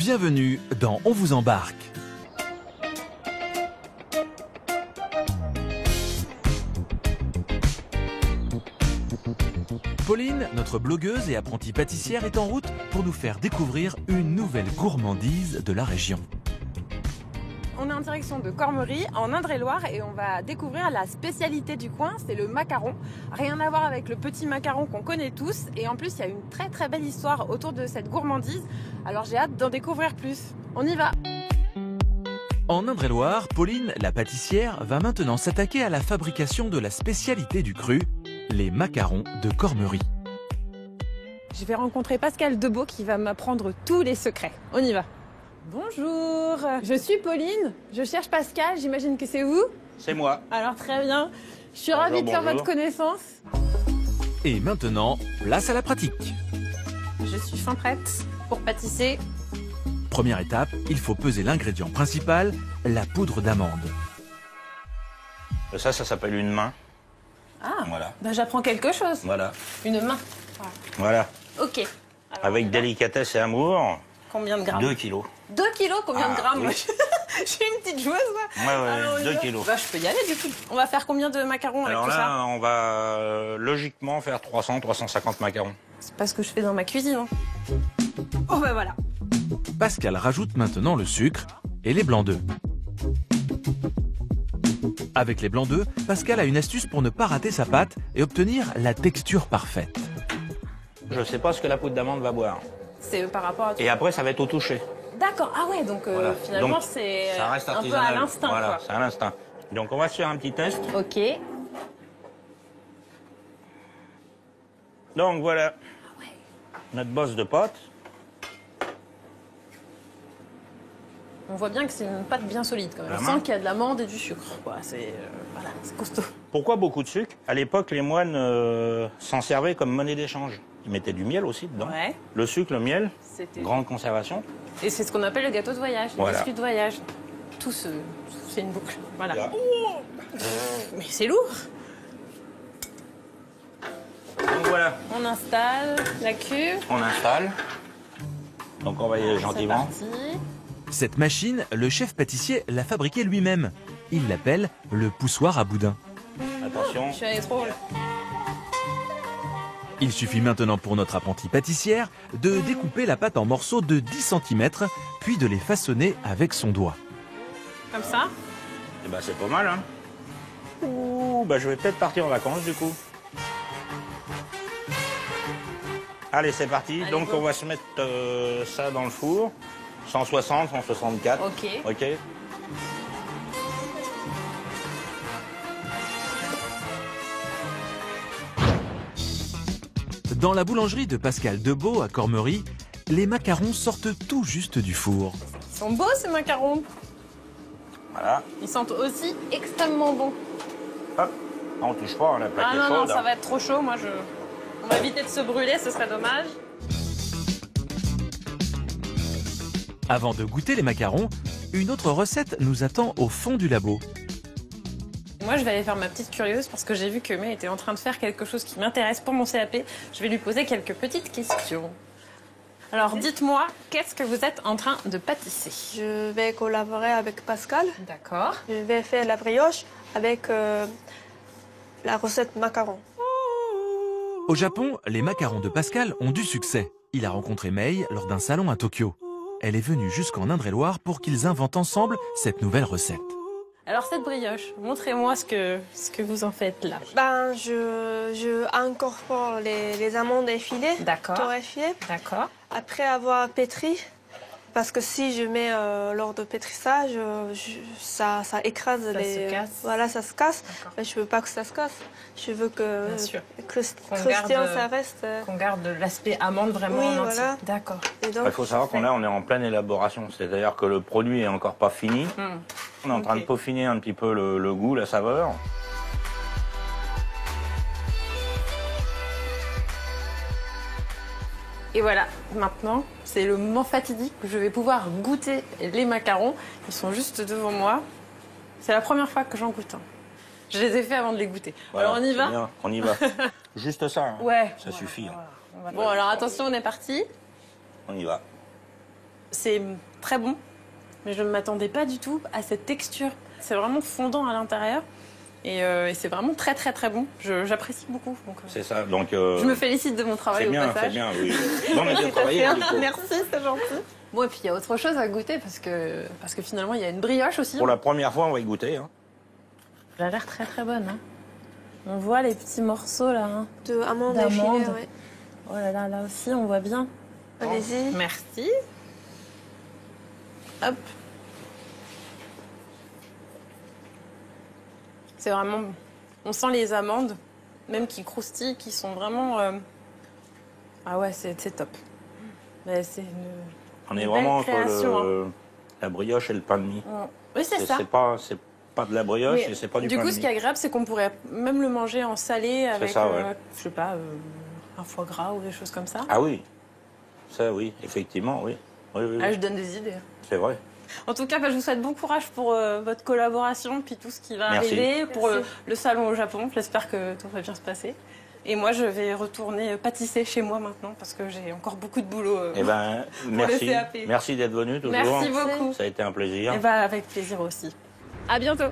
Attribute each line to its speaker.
Speaker 1: Bienvenue dans On vous embarque. Pauline, notre blogueuse et apprentie pâtissière, est en route pour nous faire découvrir une nouvelle gourmandise de la région.
Speaker 2: On est en direction de Cormery, en Indre-et-Loire, et on va découvrir la spécialité du coin, c'est le macaron. Rien à voir avec le petit macaron qu'on connaît tous, et en plus il y a une très très belle histoire autour de cette gourmandise, alors j'ai hâte d'en découvrir plus. On y va!
Speaker 1: En Indre-et-Loire, Pauline, la pâtissière, va maintenant s'attaquer à la fabrication de la spécialité du cru, les macarons de Cormery.
Speaker 2: Je vais rencontrer Pascal Debeau qui va m'apprendre tous les secrets. On y va! Bonjour, je suis Pauline, je cherche Pascal, j'imagine que c'est vous?
Speaker 3: C'est moi.
Speaker 2: Alors très bien, je suis ravie de faire votre connaissance.
Speaker 1: Et maintenant, place à la pratique.
Speaker 2: Je suis fin prête pour pâtisser.
Speaker 1: Première étape, il faut peser l'ingrédient principal, la poudre d'amande.
Speaker 3: Ça s'appelle une main.
Speaker 2: Ah,
Speaker 3: voilà.
Speaker 2: Ben, j'apprends quelque chose.
Speaker 3: Voilà.
Speaker 2: Une main.
Speaker 3: Voilà.
Speaker 2: Ok. Alors,
Speaker 3: avec délicatesse et amour.
Speaker 2: Combien de grammes?
Speaker 3: 2 kilos.
Speaker 2: 2 kilos? Combien de grammes?
Speaker 3: Oui.
Speaker 2: Je suis une petite joueuse, moi.
Speaker 3: Ouais, 2 kilos.
Speaker 2: Bah, je peux y aller, du coup. On va faire combien de macarons avec tout ça?
Speaker 3: Alors là, on va logiquement faire 300-350 macarons.
Speaker 2: C'est pas ce que je fais dans ma cuisine. Hein. Oh, ben voilà.
Speaker 1: Pascal rajoute maintenant le sucre et les blancs d'œufs. Avec les blancs d'œufs, Pascal a une astuce pour ne pas rater sa pâte et obtenir la texture parfaite.
Speaker 3: Je sais pas ce que la poudre d'amande va boire.
Speaker 2: C'est par rapport à tout.
Speaker 3: Et après, ça va être au toucher.
Speaker 2: D'accord. Ah ouais, donc
Speaker 3: Voilà.
Speaker 2: finalement, c'est
Speaker 3: ça reste
Speaker 2: un peu
Speaker 3: artisanal.
Speaker 2: à l'instinct.
Speaker 3: Voilà, c'est à l'instinct. Donc on va se faire un petit test.
Speaker 2: Ok.
Speaker 3: Donc voilà.
Speaker 2: Ah ouais.
Speaker 3: Notre bosse de pâte.
Speaker 2: On voit bien que c'est une pâte bien solide quand même. On sent qu'il y a de l'amande et du sucre. Voilà, c'est costaud.
Speaker 3: Pourquoi beaucoup de sucre? À l'époque, les moines s'en servaient comme monnaie d'échange. Ils mettaient du miel aussi dedans.
Speaker 2: Ouais.
Speaker 3: Le sucre, le miel,
Speaker 2: C'était...
Speaker 3: grande conservation.
Speaker 2: Et c'est ce qu'on appelle le gâteau de voyage, le
Speaker 3: Voilà.
Speaker 2: biscuit de voyage. Tout c'est une boucle. Voilà.
Speaker 3: Là.
Speaker 2: Mais c'est lourd.
Speaker 3: Donc voilà,
Speaker 2: On installe la cuve.
Speaker 3: on installe. Donc on va y aller gentiment.
Speaker 2: C'est parti.
Speaker 1: Cette machine, le chef pâtissier l'a fabriquée lui-même. Il l'appelle le poussoir à boudin.
Speaker 3: Attention.
Speaker 2: Je suis allée trop.
Speaker 1: Il suffit maintenant pour notre apprentie pâtissière de découper la pâte en morceaux de 10 cm, puis de les façonner avec son doigt.
Speaker 2: Comme ça.
Speaker 3: Et ben c'est pas mal, hein. Ouh, bah je vais peut-être partir en vacances du coup. Allez, c'est parti.
Speaker 2: Allez,
Speaker 3: donc
Speaker 2: go.
Speaker 3: on va se mettre ça dans le four. 160, 164.
Speaker 2: Ok.
Speaker 3: Ok.
Speaker 1: Dans la boulangerie de Pascal Debeau à Cormery, les macarons sortent tout juste du four.
Speaker 2: Ils sont beaux ces macarons.
Speaker 3: Voilà.
Speaker 2: Ils sentent aussi extrêmement bons.
Speaker 3: Hop. On touche pas, on a plaqué
Speaker 2: Ah non,
Speaker 3: chaude.
Speaker 2: non, ça va être trop chaud. Moi, on va éviter de se brûler, ce serait dommage.
Speaker 1: Avant de goûter les macarons, une autre recette nous attend au fond du labo.
Speaker 2: Moi, je vais aller faire ma petite curieuse parce que j'ai vu que May était en train de faire quelque chose qui m'intéresse pour mon CAP. Je vais lui poser quelques petites questions. Alors, dites-moi, qu'est-ce que vous êtes en train de pâtisser?
Speaker 4: Je vais collaborer avec Pascal.
Speaker 2: D'accord.
Speaker 4: Je vais faire la brioche avec la recette macaron.
Speaker 1: Au Japon, les macarons de Pascal ont du succès. Il a rencontré Mei lors d'un salon à Tokyo. Elle est venue jusqu'en Indre-et-Loire pour qu'ils inventent ensemble cette nouvelle recette.
Speaker 2: Alors, cette brioche, montrez-moi ce que vous en faites là.
Speaker 4: Ben, je incorpore les amandes effilées,
Speaker 2: D'accord.
Speaker 4: torréfiées,
Speaker 2: D'accord.
Speaker 4: après avoir pétri. Parce que si je mets lors de pétrissage, ça écrase
Speaker 2: Ça se casse.
Speaker 4: Voilà, ça se casse.
Speaker 2: D'accord.
Speaker 4: Mais je veux pas que ça se casse. Je veux que
Speaker 2: Bien sûr.
Speaker 4: croustillant, ça reste.
Speaker 2: Qu'on garde l'aspect amande vraiment
Speaker 4: Oui,
Speaker 2: en entier.
Speaker 4: voilà.
Speaker 2: D'accord.
Speaker 4: Et donc,
Speaker 3: Il faut savoir qu'on est en pleine élaboration. C'est-à-dire que le produit est encore pas fini. On est en train de peaufiner un petit peu le goût, la saveur.
Speaker 2: Et voilà, maintenant, c'est le moment fatidique où je vais pouvoir goûter les macarons. Ils sont juste devant moi. C'est la première fois que j'en goûte un. Je les ai fait avant de les goûter.
Speaker 3: Voilà,
Speaker 2: alors on y va?
Speaker 3: bien, on y va. Juste ça, hein.
Speaker 2: Ouais.
Speaker 3: Ça suffit. Hein.
Speaker 2: Bon, alors attention, on est parti.
Speaker 3: On y va.
Speaker 2: C'est très bon, mais je ne m'attendais pas du tout à cette texture. C'est vraiment fondant à l'intérieur et c'est vraiment très très très bon. J'apprécie beaucoup.
Speaker 3: C'est ça, donc...
Speaker 2: je me félicite de mon travail au passage.
Speaker 3: C'est bien, oui. On a bien travaillé, du coup.
Speaker 2: Merci, c'est gentil. Bon, et puis il y a autre chose à goûter parce que finalement il y a une brioche aussi.
Speaker 3: Pour la première fois, on va y goûter. Hein.
Speaker 2: Elle a l'air très très bonne. Hein. On voit les petits morceaux là. Hein,
Speaker 4: de amandes
Speaker 2: d'amande.
Speaker 4: effilées, ouais.
Speaker 2: Oh là là, là aussi on voit bien.
Speaker 4: Allez-y.
Speaker 2: Merci. Hop. C'est vraiment... On sent les amandes, même qui croustillent, qui sont vraiment... Ah ouais, c'est top. Mais c'est une...
Speaker 3: On est
Speaker 2: une
Speaker 3: vraiment
Speaker 2: belle
Speaker 3: entre
Speaker 2: création,
Speaker 3: la brioche et le pain de mie.
Speaker 2: Oui, c'est ça.
Speaker 3: C'est pas de la brioche et c'est pas du pain de mie.
Speaker 2: Du coup, ce qui est agréable, c'est qu'on pourrait même le manger en salé avec,
Speaker 3: ça, ouais.
Speaker 2: je sais pas, un foie gras ou des choses comme ça.
Speaker 3: Ah oui, ça oui, effectivement, oui. Oui.
Speaker 2: Ah, je donne des idées.
Speaker 3: C'est vrai.
Speaker 2: En tout cas, je vous souhaite bon courage pour votre collaboration, puis tout ce qui va arriver, pour le salon au Japon. J'espère que tout va bien se passer. Et moi, je vais retourner pâtisser chez moi maintenant, parce que j'ai encore beaucoup de boulot
Speaker 3: Eh ben, merci.
Speaker 2: le CAP.
Speaker 3: Merci d'être venu toujours.
Speaker 2: Merci beaucoup.
Speaker 3: Ça a été un plaisir.
Speaker 2: Et avec plaisir aussi. À bientôt.